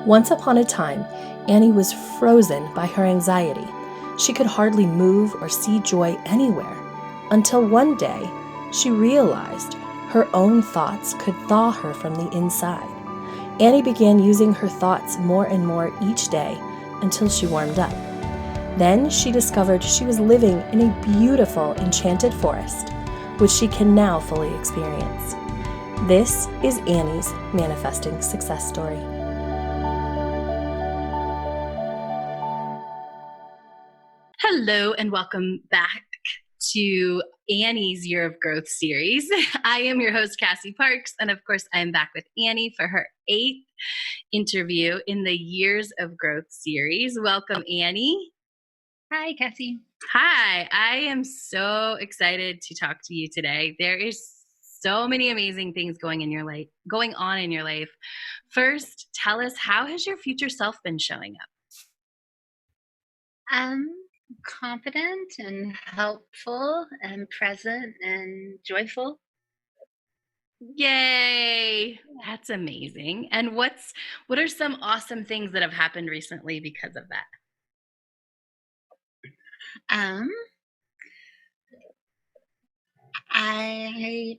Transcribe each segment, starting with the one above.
Once upon a time, Annie was frozen by her anxiety. She could hardly move or see joy anywhere, until one day she realized her own thoughts could thaw her from the inside. Annie began using her thoughts more and more each day until she warmed up. Then she discovered she was living in a beautiful enchanted forest, which she can now fully experience. This is Annie's manifesting success story. Hello and welcome back to Annie's Year of Growth series. I am your host, Cassie Parks, and of course, I am back with Annie for her 8th interview in the Years of Growth series. Welcome, Annie. Hi, Cassie. Hi, I am so excited to talk to you today. There is so many amazing things going on in your life. First, tell us, how has your future self been showing up? Confident and helpful and present and joyful. Yay! That's amazing. And what are some awesome things that have happened recently because of that? Um, I,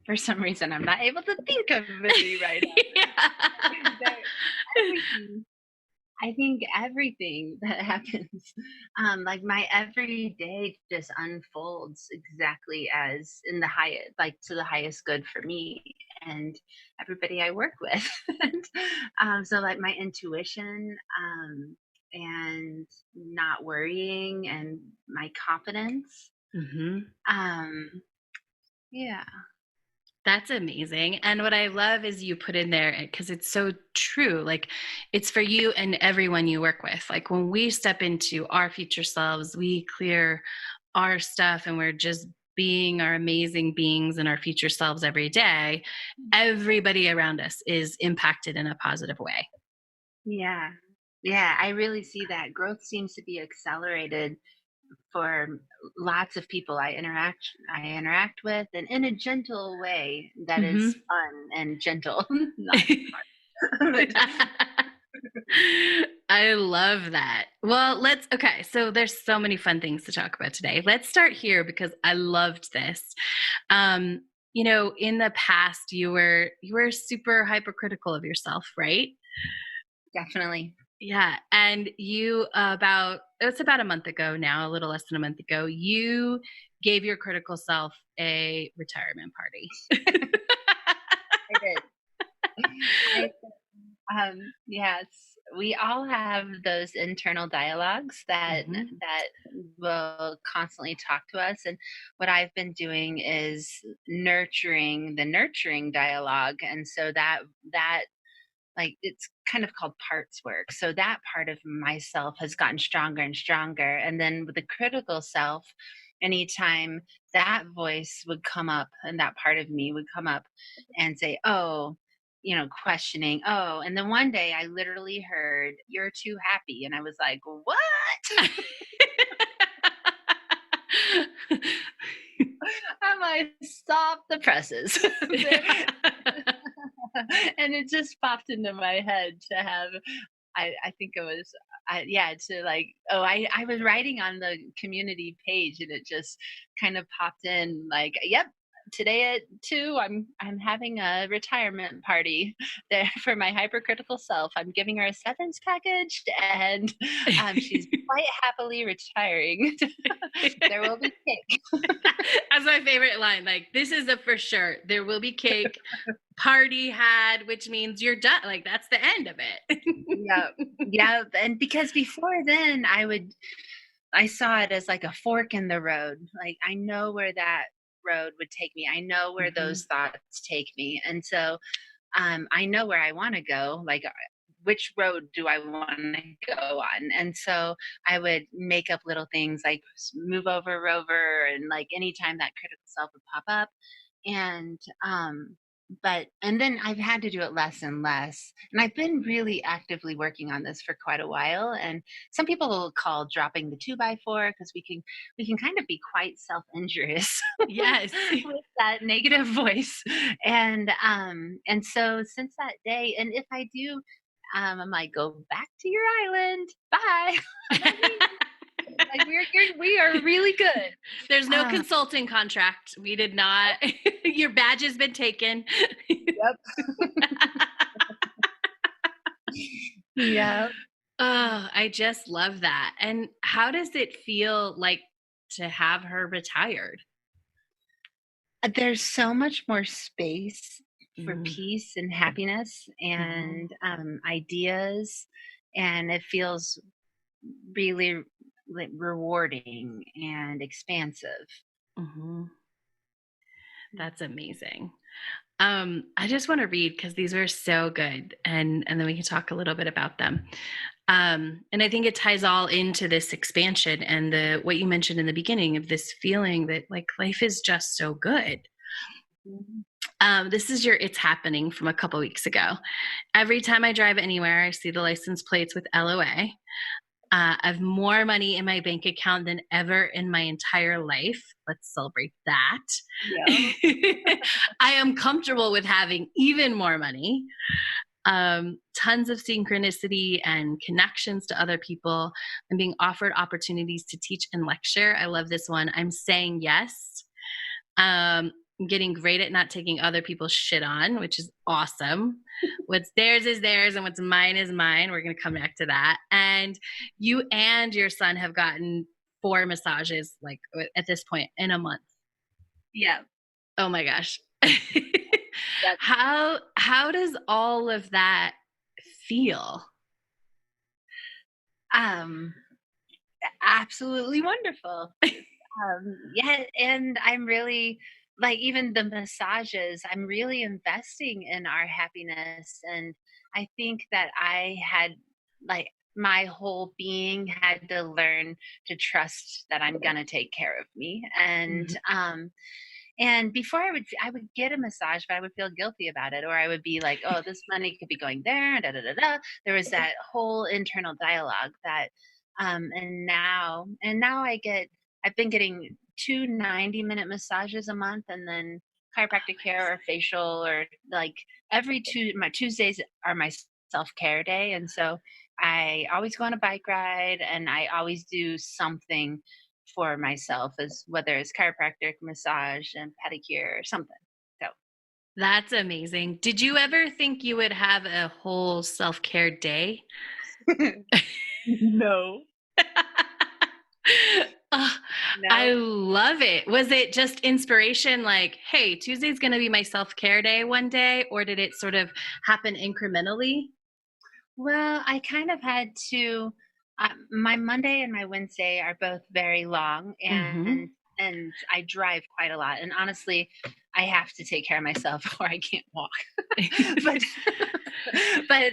for some reason, I'm not able to think of any right now. Everything. I think everything that happens, like my everyday just unfolds exactly as in the highest, like to the highest good for me and everybody I work with. And, so like my intuition, and not worrying and my confidence. Mm-hmm. Um, yeah. That's amazing. And what I love is you put in there, because it's so true. Like, it's for you and everyone you work with. Like, when we step into our future selves, we clear our stuff and we're just being our amazing beings and our future selves every day. Everybody around us is impacted in a positive way. Yeah. Yeah, I really see that growth seems to be accelerated for lots of people I interact with, and in a gentle way that is Mm-hmm. fun and gentle. Not fun. But I love that. Well, okay, so there's so many fun things to talk about today. Let's start here because I loved this. Um, in the past you were super hypercritical of yourself, right? definitely. Yeah, and you it's about a month ago now, a little less than a month ago, you gave your critical self a retirement party. I did. I yes, we all have those internal dialogues Mhm. that will constantly talk to us, and what I've been doing is nurturing the nurturing dialogue, and so that like it's kind of called parts work. So that part of myself has gotten stronger and stronger. And then with the critical self, anytime that voice would come up and that part of me would come up and say, oh, questioning, oh, and then one day I literally heard, you're too happy. And I was like, what? I'm like, stop the presses. And it just popped into my head to have I think it was yeah, to like, oh, I was writing on the community page and it just kind of popped in like, yep, today at 2 I'm having a retirement party there for my hypercritical self. I'm giving her a severance package and she's quite happily retiring. There will be cake. That's my favorite line. Like, this is a for sure. There will be cake, party had, which means you're done. Like, that's the end of it. Yeah. Yeah. And because before then I saw it as like a fork in the road. Like I know where that road would take me. I know where Mhm. those thoughts take me. And so I know where I want to go. Like which road do I want to go on? And so I would make up little things like move over Rover and like anytime that critical self would pop up. And and then I've had to do it less and less, and I've been really actively working on this for quite a while, and some people will call dropping the 2 by 4 because we can kind of be quite self-injurious with Yes. with that negative voice, and so since that day, and if I do, I'm like, "Go back to your island. Bye. I'm not leaving. Like, we are really good." There's no Um, consulting contract. We did not. Your badge has been taken. yep. Yep. Oh, I just love that. And how does it feel like to have her retired? There's so much more space for Mm, peace and happiness mhm, and, ideas, and it feels really, like, rewarding and expansive. mhm. That's amazing. I just want to read because these were so good, and then we can talk a little bit about them. And I think it ties all into this expansion and the what you mentioned in the beginning of this feeling that like life is just so good. Mhm. This is your "It's Happening" from a couple weeks ago. Every time I drive anywhere, I see the license plates with LOA. I have more money in my bank account than ever in my entire life. Let's celebrate that. Yeah. I am comfortable with having even more money. Tons of synchronicity and connections to other people. I'm being offered opportunities to teach and lecture. I love this one. I'm saying yes. I'm getting great at not taking other people's shit on, which is awesome. What's theirs is theirs, and what's mine is mine. We're going to come back to that. And you and your son have gotten 4 massages, like at this point, in a month. Yeah. Oh my gosh. That's How does all of that feel? um, absolutely wonderful. Yeah, and I'm really like, even the massages, I'm really investing in our happiness, and I think that I had, like, my whole being had to learn to trust that I'm gonna take care of me, Mhm. and before I would get a massage, but I would feel guilty about it, or I would be like, "Oh, this money could be going there, da da da da." There was that whole internal dialogue that, and now I've been getting 2 90-minute massages a month, and then chiropractic care or facial, or like my Tuesdays are my self-care day, and so I always go on a bike ride, and I always do something for myself, as whether it's chiropractic, massage, and pedicure or something. So That's amazing. Did you ever think you would have a whole self-care day? no, Ugh, I no. love it. Was it just inspiration like, "Hey, Tuesday's gonna be my self-care day one day," or did it sort of happen incrementally? Well, I kind of had to. My Monday and my Wednesday are both very long, Mhm. and I drive quite a lot. And honestly, I have to take care of myself, or I can't walk. but but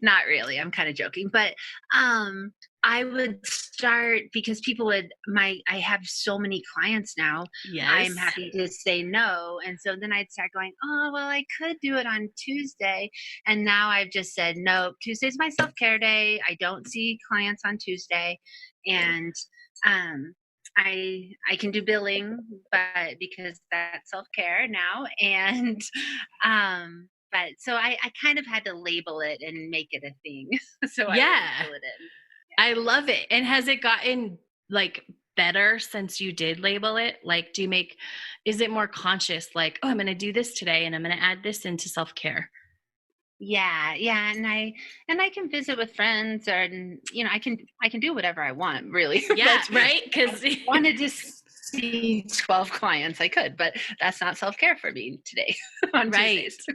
not really. I'm kind of joking, but um I would start, because people would my I have so many clients now. I'm Yes. happy to say no, and so then I'd start going, "Oh, well, I could do it on Tuesday." And now I've just said, "No, Tuesday's my self-care day. I don't see clients on Tuesday." And um I can do billing, but because that's self-care now, and but so I kind of had to label it and make it a thing so I wouldn't Yeah. fill it in. I love it. And has it gotten, like, better since you did label it? Like, is it more conscious, like, "Oh, I'm gonna do this today, and I'm gonna add this into self-care?" Yeah, yeah, and I can visit with friends, or I can do whatever I want, really. Yeah, But right? if I 'Cause wanted to see 12 clients, I could, but that's not self-care for me today on right. Tuesdays.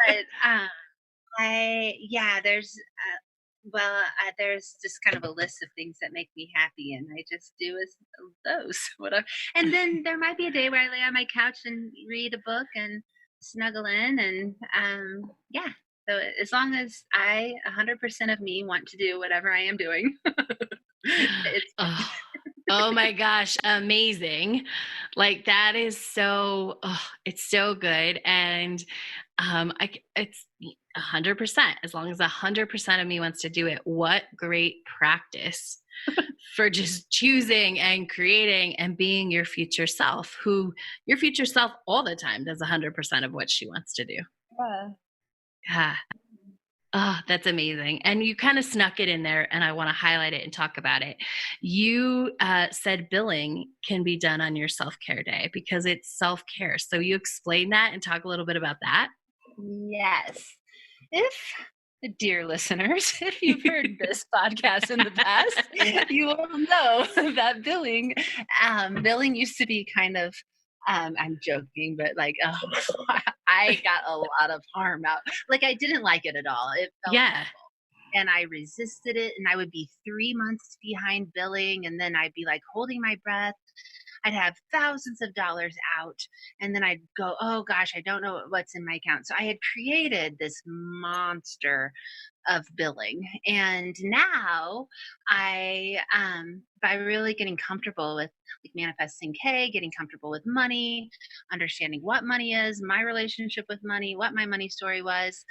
But I yeah, there's just kind of a list of things that make me happy, and I just do as those. Whatever. And then there might be a day where I lay on my couch and read a book and snuggle in, and yeah. So as long as 100% of me want to do whatever I am doing, it's Oh, fine. Oh my gosh, amazing. Like that is so it's so good. And it's 100%, as long as 100% of me wants to do it. What great practice for just choosing and creating and being your future self, who your future self all the time does 100% of what she wants to do. Yeah. Yeah. Oh, that's amazing. And you kind of snuck it in there, and I want to highlight it and talk about it. You said billing can be done on your self care day because it's self care. So you explain that and talk a little bit about that. Yes. If dear listeners, if you've heard this podcast in the past, you will know that billing used to be kind of, I'm joking, but like, I got a lot of harm out. Like, I didn't like it at all. It felt Yeah. hateful. And I resisted it, and I would be 3 months behind billing, and then I'd be like holding my breath. I'd have thousands of dollars out, and then I'd go, oh gosh, I don't know what's in my account. So I had created this monster of billing. And now by really getting comfortable with like manifesting K, getting comfortable with money, understanding what money is, my relationship with money, what my money story was,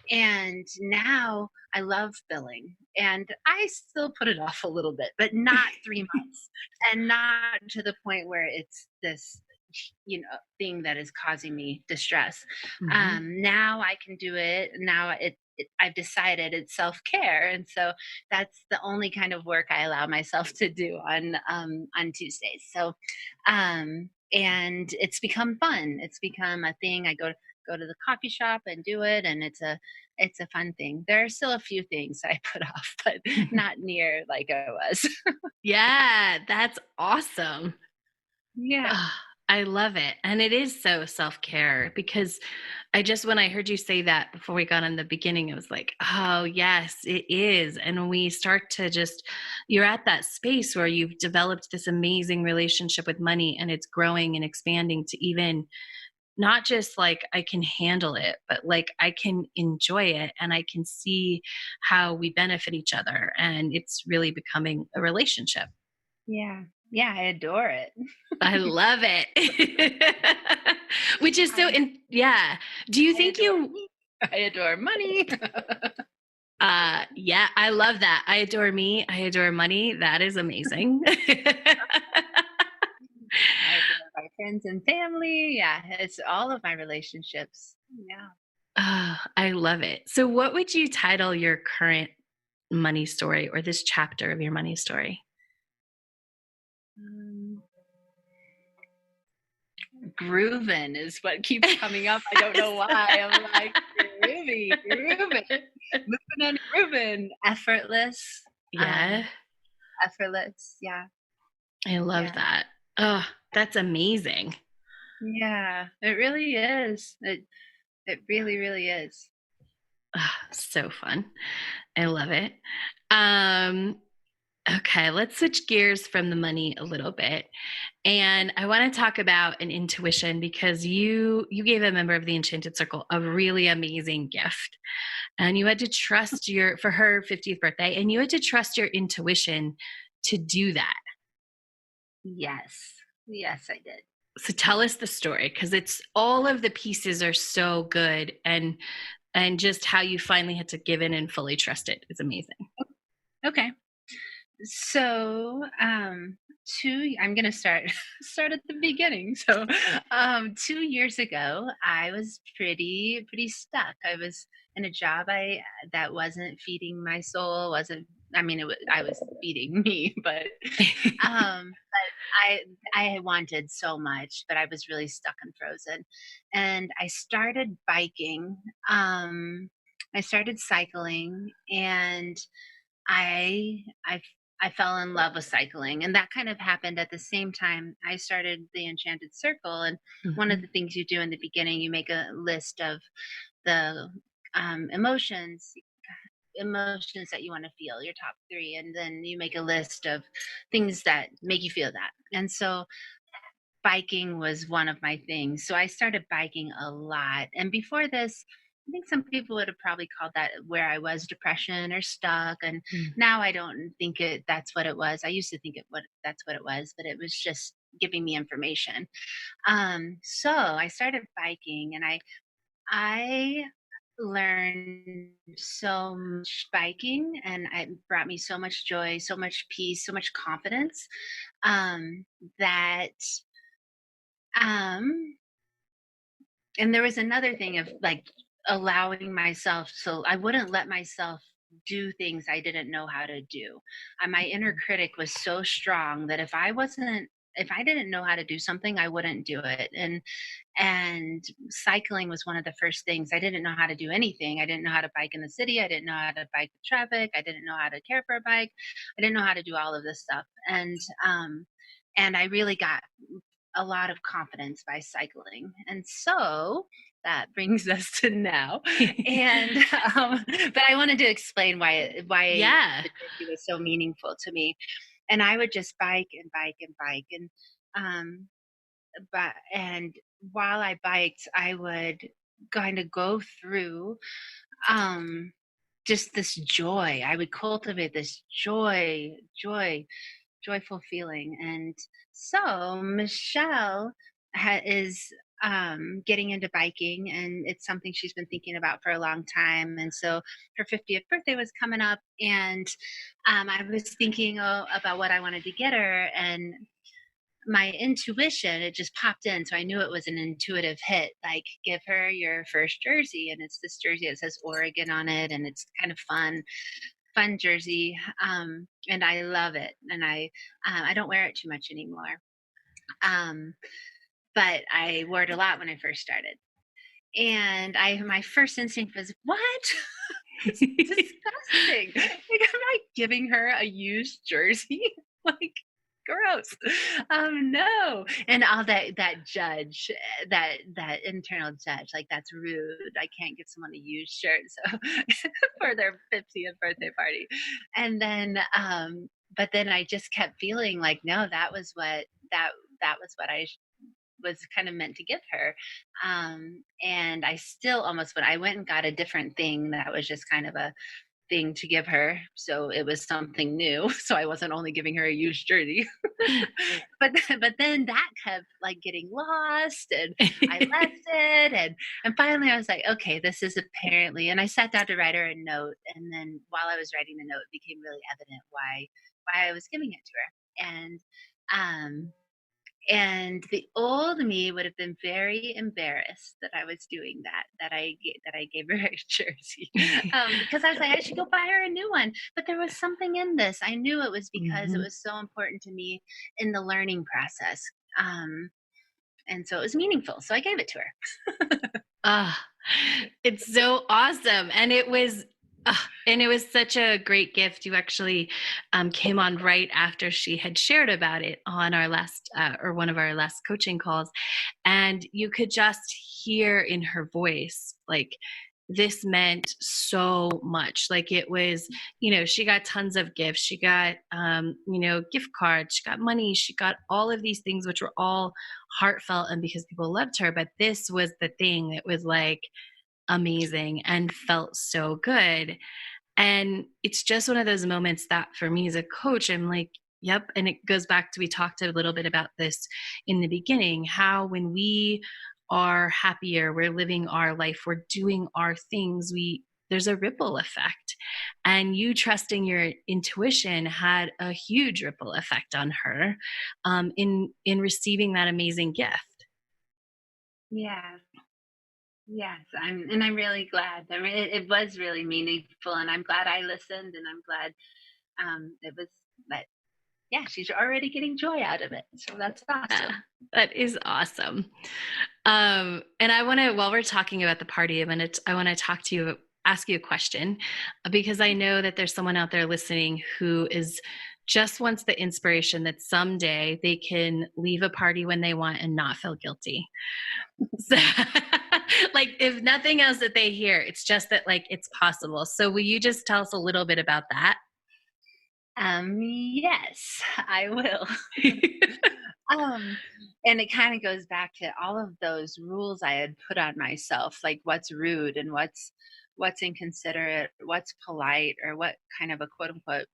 and now I love billing. And I still put it off a little bit, but not 3 months, and not to the point where it's this thing that is causing me distress. Hmm. Now I can do it. Now I've decided it's self-care, and so that's the only kind of work I allow myself to do on Tuesdays. So and it's become fun. It's become a thing. I go to the coffee shop and do it, and it's a fun thing. There are still a few things I put off, but not near like I was. Yeah, that's awesome. Yeah. Ah, I love it. And it is so self care because when I heard you say that before we got in the beginning, it was like, oh, yes, it is. And when we start to you're at that space where you've developed this amazing relationship with money and it's growing and expanding to even not just like I can handle it, but like I can enjoy it and I can see how we benefit each other. And it's really becoming a relationship. Yeah. Yeah, I adore it. I love it. Which is so I yeah. Do you I think adore you me. I adore money. yeah, I love that. I adore me. I adore money. That is amazing. I adore my friends and family. Yeah, it's all of my relationships. Yeah. I love it. So what would you title your current money story or this chapter of your money story? Um, Groovin is what keeps coming up. I don't know why. I'm like, groovy, grooving, moving and grooving, effortless, Yeah, um, effortless. Yeah, I love yeah, that. Oh, that's amazing. yeah. It really is. It really, really is. So fun. I love it. Um, okay, let's switch gears from the money a little bit. And I want to talk about an intuition because you gave a member of the Enchanted Circle a really amazing gift. And you had to trust your for her 50th birthday and you had to trust your intuition to do that. Yes, yes, I did. So tell us the story because it's all of the pieces are so good and just how you finally had to give in and fully trust it is amazing. Okay. So, I'm gonna start start at the beginning. So, 2 years ago, I was pretty stuck. I was in a job I that wasn't feeding my soul. Wasn't I mean, I was feeding me, but I wanted so much, but I was really stuck and frozen. And I started biking. I started cycling, and I I I fell in love with cycling, and that kind of happened at the same time I started the Enchanted Circle. And one of Mhm. the things you do in the beginning, you make a list of the emotions that you want to feel, your top three, and then you make a list of things that make you feel that. And so biking was one of my things. So I started biking a lot. And before this, I think some people would have probably called that where I was depression or stuck. And Mm. now I don't think that's what it was. I used to think that's what it was, but it was just giving me information. So I started biking, and I learned so much biking, and it brought me so much joy, so much peace, so much confidence, that um and there was another thing of like allowing myself, so I wouldn't let myself do things I didn't know how to do. My inner critic was so strong that if I didn't know how to do something, I wouldn't do it. And cycling was one of the first things. I didn't know how to do anything. I didn't know how to bike in the city. I didn't know how to bike with traffic. I didn't know how to care for a bike. I didn't know how to do all of this stuff. And I really got a lot of confidence by cycling. And so that brings us to now. And but I wanted to explain why Yeah. the jersey was so meaningful to me. And I would just bike and bike and bike, and um and while I biked, I would kind of go through um just this joy. I would cultivate this joyful feeling. And so Michelle is getting into biking, and it's something she's been thinking about for a long time. And so her 50th birthday was coming up, and I was thinking about what I wanted to get her, and my intuition, it just popped in. So I knew it was an intuitive hit, like give her your first jersey. And it's this jersey that says Oregon on it, and it's kind of fun jersey, and I love it. And I don't wear it too much anymore, um, but I wore it a lot when I first started. And my first instinct was, what? It's disgusting. Like, I'm not giving her a used jersey. Like, gross. No. And all that judge, that internal judge, like, that's rude. I can't give someone a used shirt, so for their 50th birthday party. And then but then I just kept feeling like, no, that was what I was kind of meant to give her. And I still almost, when I went and got a different thing that was just kind of a thing to give her, so it was something new, so I wasn't only giving her a used jersey. But then that kept like getting lost, and I left it, and finally I was like, okay, this is apparently, and I sat down to write her a note, and then while I was writing the note, it became really evident why I was giving it to her. Um and the old me would have been very embarrassed that I was doing that I gave her a jersey, because I was like, I should go buy her a new one. But there was something in this. I knew it was because it Mhm. was so important to me in the learning process. And so it was meaningful. So I gave it to her. Ah, it's so awesome. And it was such a great gift. You actually came on right after she had shared about it on our last or one of our last coaching calls. And you could just hear in her voice, like, this meant so much. Like, it was, she got tons of gifts. She got, gift cards, she got money, she got all of these things, which were all heartfelt and because people loved her. But this was the thing that was like amazing and felt so good. And it's just one of those moments that for me as a coach, I'm like, yep. And it goes back to, we talked a little bit about this in the beginning, how when we are happier, we're living our life, we're doing our things, there's a ripple effect. And you trusting your intuition had a huge ripple effect on her, in receiving that amazing gift. Yeah. Yes, I'm really glad. I mean, it was really meaningful, and I'm glad I listened, and I'm glad it was. But yeah, she's already getting joy out of it, so that's Yeah, awesome. that is awesome. And I want to, while we're talking about the party, I want to ask you a question, because I know that there's someone out there listening who is just wants the inspiration that someday they can leave a party when they want and not feel guilty. So, like, if nothing else that they hear, it's just that, like, it's possible. So will you just tell us a little bit about that? Yes, I will. Um, and it kind of goes back to all of those rules I had put on myself, like what's rude and what's inconsiderate, what's polite, or what kind of a quote unquote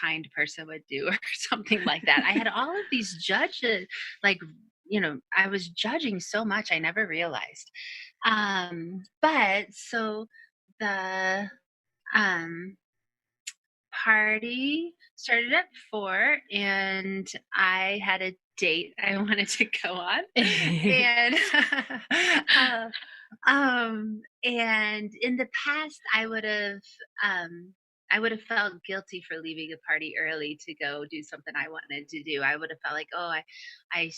kind person would do or something like that. I had all of these judges, like, I was judging so much I never realized. But so the um party started at 4 and I had a date I wanted to go on. And uh, and in the past, I would have felt guilty for leaving a party early to go do something I wanted to do. I would have felt like, oh, I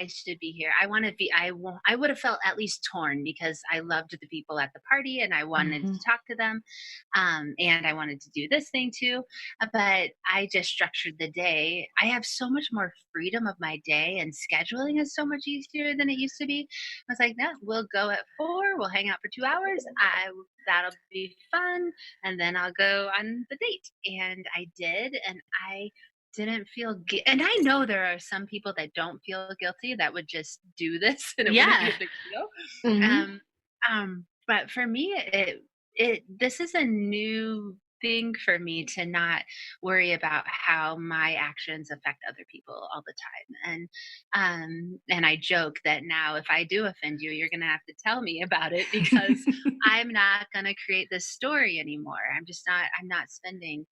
should be here. I want to be. I would have felt at least torn because I loved the people at the party and I wanted Mhm. to talk to them, and I wanted to do this thing too. But I just structured the day. I have so much more freedom of my day, and scheduling is so much easier than it used to be. I was like, no, we'll go at 4. We'll hang out for 2 hours. That'll be fun, and then I'll go on the date. And I did, and I didn't feel and I know there are some people that don't feel guilty that would just do this and it wouldn't be Yeah. a big deal. Hmm. Um, but for me, it this is a new thing for me to not worry about how my actions affect other people all the time. And I joke that now if I do offend you, you're gonna have to tell me about it because I'm not gonna create this story anymore. I'm not spending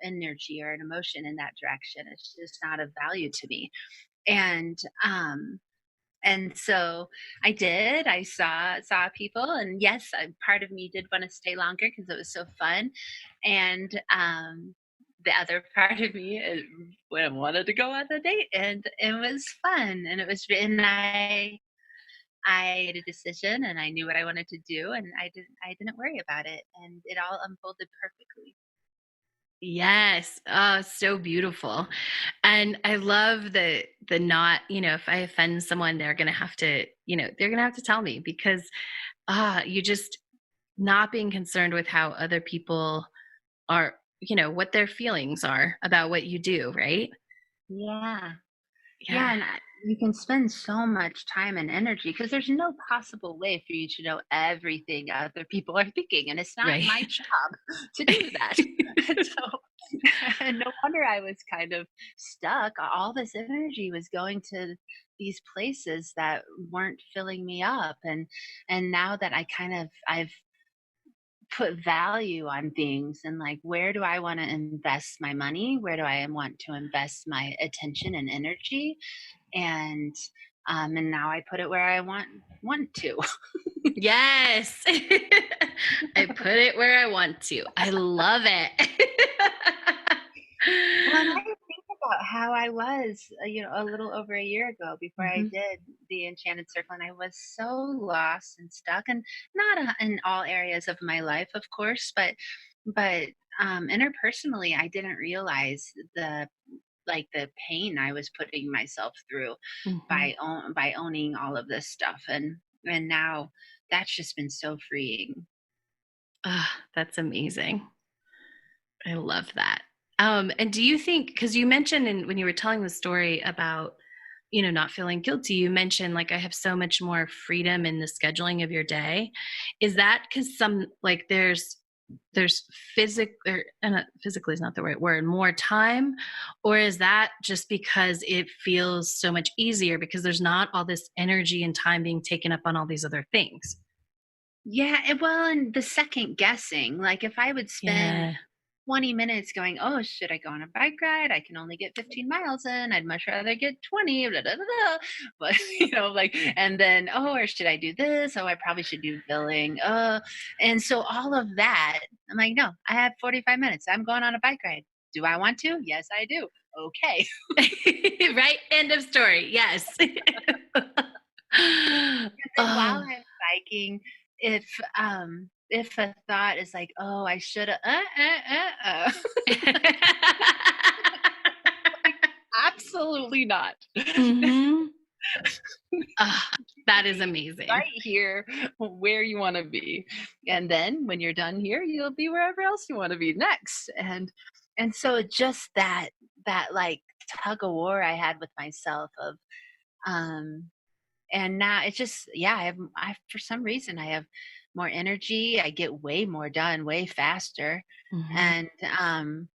energy or an emotion in that direction. It's just not of value to me. And and so I did. I saw people, and yes, part of me did want to stay longer because it was so fun. And the other part of me wanted to go on the date, and it was fun, and it was. And I made a decision, and I knew what I wanted to do, and I didn't worry about it, and it all unfolded perfectly. Yes. Oh, so beautiful. And I love the not, if I offend someone, they're gonna have to, they're gonna have to tell me because you just not being concerned with how other people are, what their feelings are about what you do, right? Yeah. Yeah. Yeah, and you can spend so much time and energy because there's no possible way for you to know everything other people are thinking, and it's not Right. my job to do that. And so, and no wonder I was kind of stuck. All this energy was going to these places that weren't filling me up, and now that I've put value on things and like where do I want to invest my money? Where do I want to invest my attention and energy? And now I put it where I want to. Yes. I put it where I want to. I love it. Well, and I think about how I was, a little over a year ago before I Mhm. did the Enchanted Circle, and I was so lost and stuck, and not in all areas of my life, of course, but interpersonally, I didn't realize the pain I was putting myself through Mhm. by owning all of this stuff, and now that's just been so freeing. Ah, that's amazing. I love that. And do you think, because you mentioned when you were telling the story about, not feeling guilty, you mentioned like I have so much more freedom in the scheduling of your day. Is that because there's physically is not the right word, more time, or is that just because it feels so much easier because there's not all this energy and time being taken up on all these other things? Yeah, well, and the second guessing, like if I would spend Yeah. 20 minutes going, oh, should I go on a bike ride? I can only get 15 miles in. I'd much rather get 20. Blah, blah, blah, blah. But, and then, oh, or should I do this? Oh, I probably should do billing. And so all of that, I'm like, no, I have 45 minutes. I'm going on a bike ride. Do I want to? Yes, I do. Okay. Right? End of story. Yes. Then while Oh. I'm biking, if a thought is like, oh, I should have, absolutely not. Mhm. Ah, that is Be amazing. right here where you want to be. And then when you're done here, you'll be wherever else you want to be next. And so just that like tug of war I had with myself of, um, and now it's just, yeah, for some reason, I have more energy. I get way more done way faster. Mhm. And,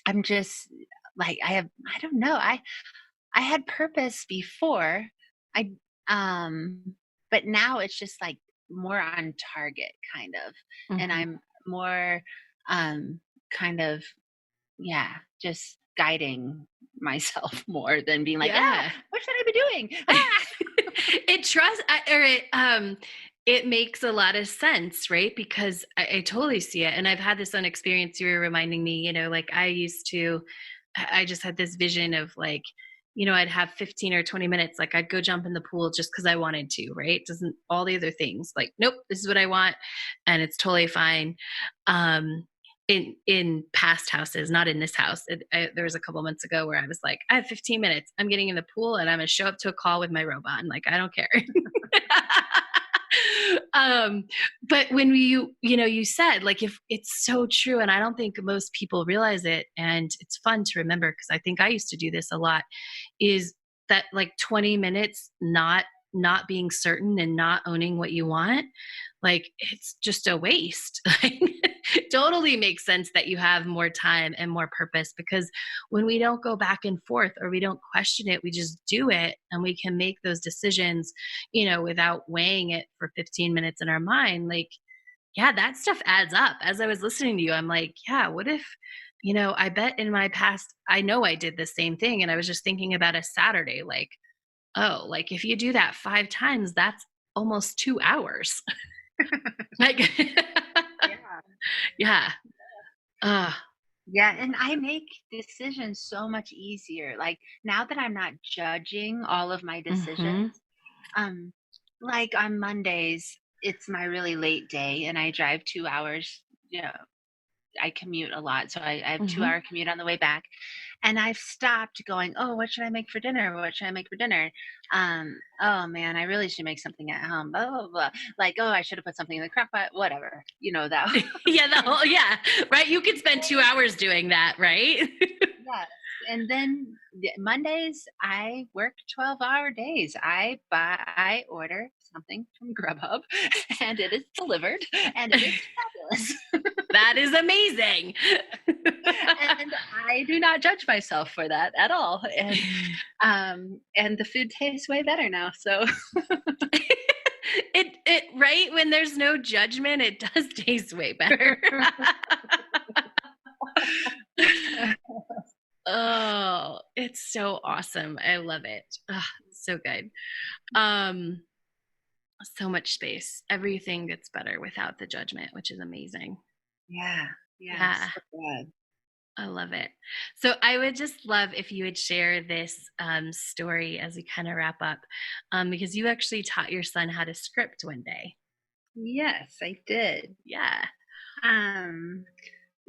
I'm just like, I don't know. I had purpose before. I, um, but now it's just like more on target kind of. And Mhm. I'm more, um, kind of, yeah, just guiding myself more than being like, ah, Yeah. what should I be doing? Ah! It trust I- or it makes a lot of sense, right? Because I totally see it. And I've had this own experience. You were reminding me, like I used to, I just had this vision of like, I'd have 15 or 20 minutes. Like I'd go jump in the pool just because I wanted to, right? Doesn't all the other things like, nope, this is what I want. And it's totally fine. Um, in past houses, not in this house. There was a couple months ago where I was like, I have 15 minutes. I'm getting in the pool and I'm gonna show up to a call with my robot. And like, I don't care. um, but when you said like if it's so true, and I don't think most people realize it, and it's fun to remember because I think I used to do this a lot, is that like 20 minutes not being certain and not owning what you want, like it's just a waste. Like it totally makes sense that you have more time and more purpose because when we don't go back and forth or we don't question it, we just do it and we can make those decisions, without weighing it for 15 minutes in our mind. Like, yeah, that stuff adds up. As I was listening to you, I'm like, yeah, what if, I bet in my past, I know I did the same thing. And I was just thinking about a Saturday, like, oh, like if you do that 5 times, that's almost 2 hours. Like, Yeah. yeah. Uh, Yeah, and I make decisions so much easier. Like now that I'm not judging all of my decisions, mhm. um, like on Mondays, it's my really late day and I drive 2 hours. I commute a lot. So I have Mhm. 2 hour commute on the way back. And I've stopped going, oh, what should I make for dinner? What should I make for dinner? Oh man, I really should make something at home. Blah, blah, blah. Like, oh, I should have put something in the crock pot, whatever, that. Yeah, the And whole yeah, right? You could spend 2 hours doing that, right? yes. And then Mondays, I work 12-hour days. I order something from Grubhub and it is delivered and it is fabulous. That is amazing. And I do not judge myself for that at all. And the food tastes way better now. So It right? When there's no judgment, it does taste way better. Oh, it's so awesome. I love it. Ah, so good. Um, so much space. Everything gets better without the judgment, which is amazing. yeah, yeah, Yeah, so good. I love it. So I would just love if you would share this story as we kind of wrap up, because you actually taught your son how to script one day. Yes, I did. Yeah. Um,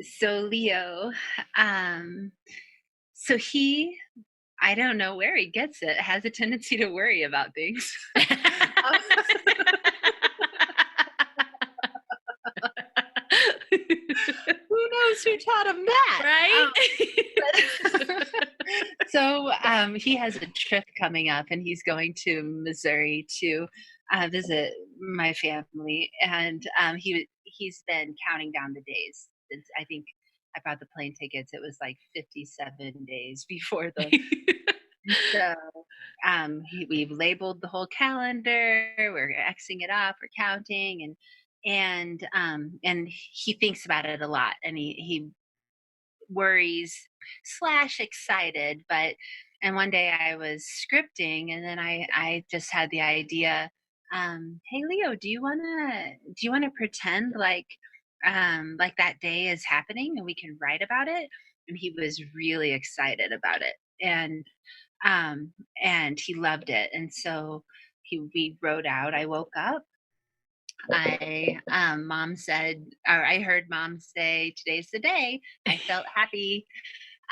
so Leo, um, so he, I don't know where he gets it, has a tendency to worry about things. Um, who knows who taught him that? Right? But he has a trip coming up, and he's going to Missouri to visit my family, and he's been counting down the days since I think I bought the plane tickets. It was like 57 days before the so we've labeled the whole calendar. We're xing it off. We're counting, and he thinks about it a lot, and he worries slash excited. And one day I was scripting, and then I just had the idea. Hey Leo, do you wanna pretend like that day is happening and we can write about it? And he was really excited about it. Um, and he loved it. And so we wrote out. I woke up. Mom said, or I heard mom say, "Today's the day." I felt happy.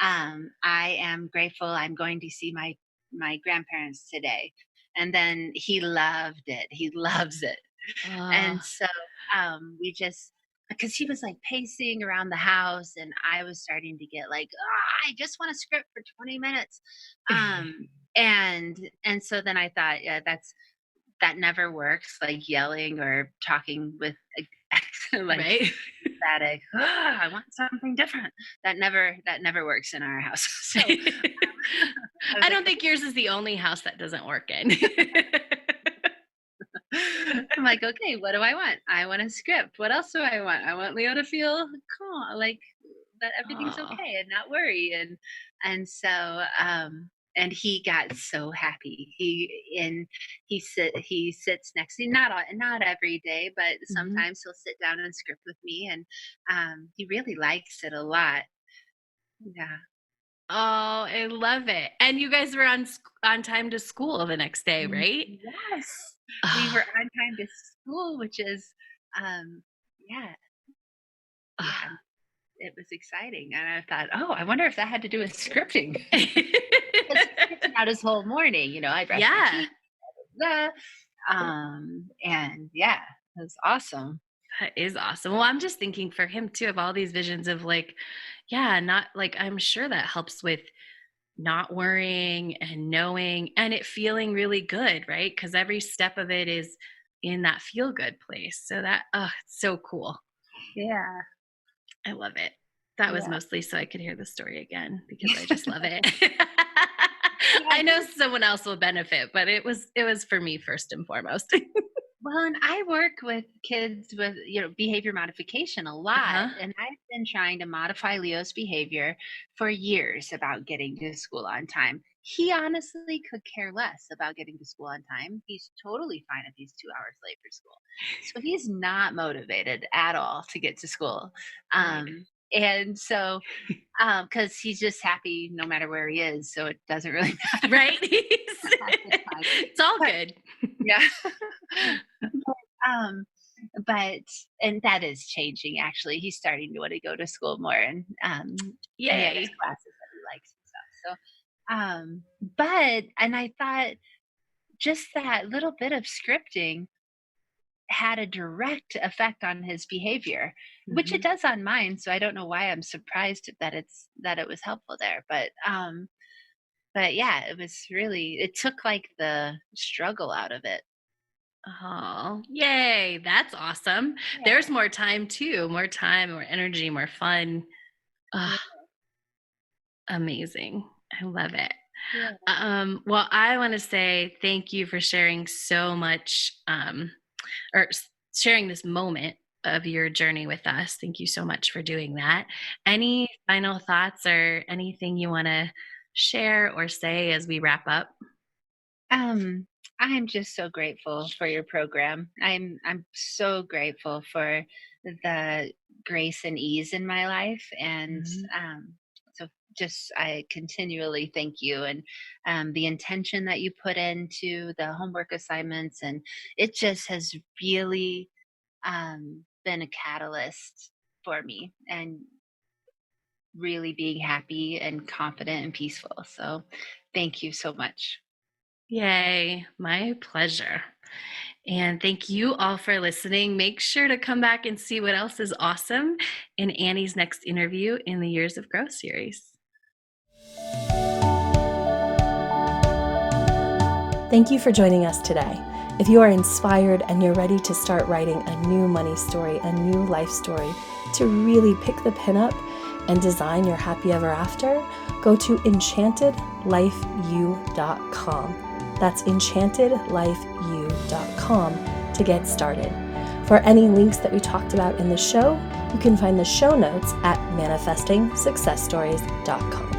I am grateful. I'm going to see my grandparents today. And then he loved it. He loves it. And Oh, so we just because he was like pacing around the house, and I was starting to get like, "Ah, I just want to script for 20 minutes." Um, and so then I thought, yeah, that never works, like yelling or talking with like Right? static. "Ah, I want something different." That never works in our house. So I was I like, don't think yours is the only house that doesn't work in. I'm like, okay, what do I want? I want a script. What else do I want? I want Leo to feel calm, like that everything's Aw. okay and not worry. And so and he got so happy. He sits next to me, not every day, but Mhm. sometimes he'll sit down and script with me, and he really likes it a lot. Yeah. Oh, I love it. And you guys were on time to school the next day, right? Yes. We were Ah, on time to school, which is um yeah, yeah. ah. It was exciting, and I thought, "Oh, I wonder if that had to do with scripting." 'Cause he sketched out his whole morning, I brushed my Yeah, teeth, blah, and yeah, it was awesome. that is awesome. Well, I'm just thinking for him too of all these visions of like, yeah, not like I'm sure that helps with not worrying and knowing and it feeling really good, right? Because every step of it is in that feel good place. So that, oh, it's so cool. Yeah, I love it. That was yeah. mostly so I could hear the story again because I just love it. Yeah, I know someone else will benefit, but it was for me first and foremost. well, and I work with kids with, behavior modification a lot, Uh-huh. and I've been trying to modify Leo's behavior for years about getting to school on time. He honestly could care less about getting to school on time. He's totally fine if he's 2 hours late for school. So he's not motivated at all to get to school. Right. And so, because he's just happy no matter where he is, so it doesn't really matter Right? half the time. It's all But good. yeah. Um, but and that is changing actually. He's starting to want to go to school more, and he has Yay. classes that he likes and stuff. So but and I thought just that little bit of scripting had a direct effect on his behavior, which it Mhm. does on mine. So I don't know why I'm surprised that it was helpful there. But yeah, it took like the struggle out of it. Oh, yay. That's awesome. There's Yeah. more time too. More time, more energy, more fun. Yeah. Ah, amazing. I love it. Yeah. Well, I want to say thank you for sharing so much, sharing this moment of your journey with us. Thank you so much for doing that. Any final thoughts or anything you want to share or say as we wrap up? Um, I'm just so grateful for your program. I'm so grateful for the grace and ease in my life, and Mhm. so just I continually thank you, and the intention that you put into the homework assignments, and it just has really been a catalyst for me, and really being happy and confident and peaceful. So, thank you so much. Yay, my pleasure. And thank you all for listening. Make sure to come back and see what else is awesome in Annie's next interview in the Years of Growth series. Thank you for joining us today. If you are inspired and you're ready to start writing a new money story, a new life story, to really pick the pin up and design your happy ever after, go to enchantedlifeu.com. That's enchantedlifeu.com to get started. For any links that we talked about in the show, you can find the show notes at manifestingsuccessstories.com.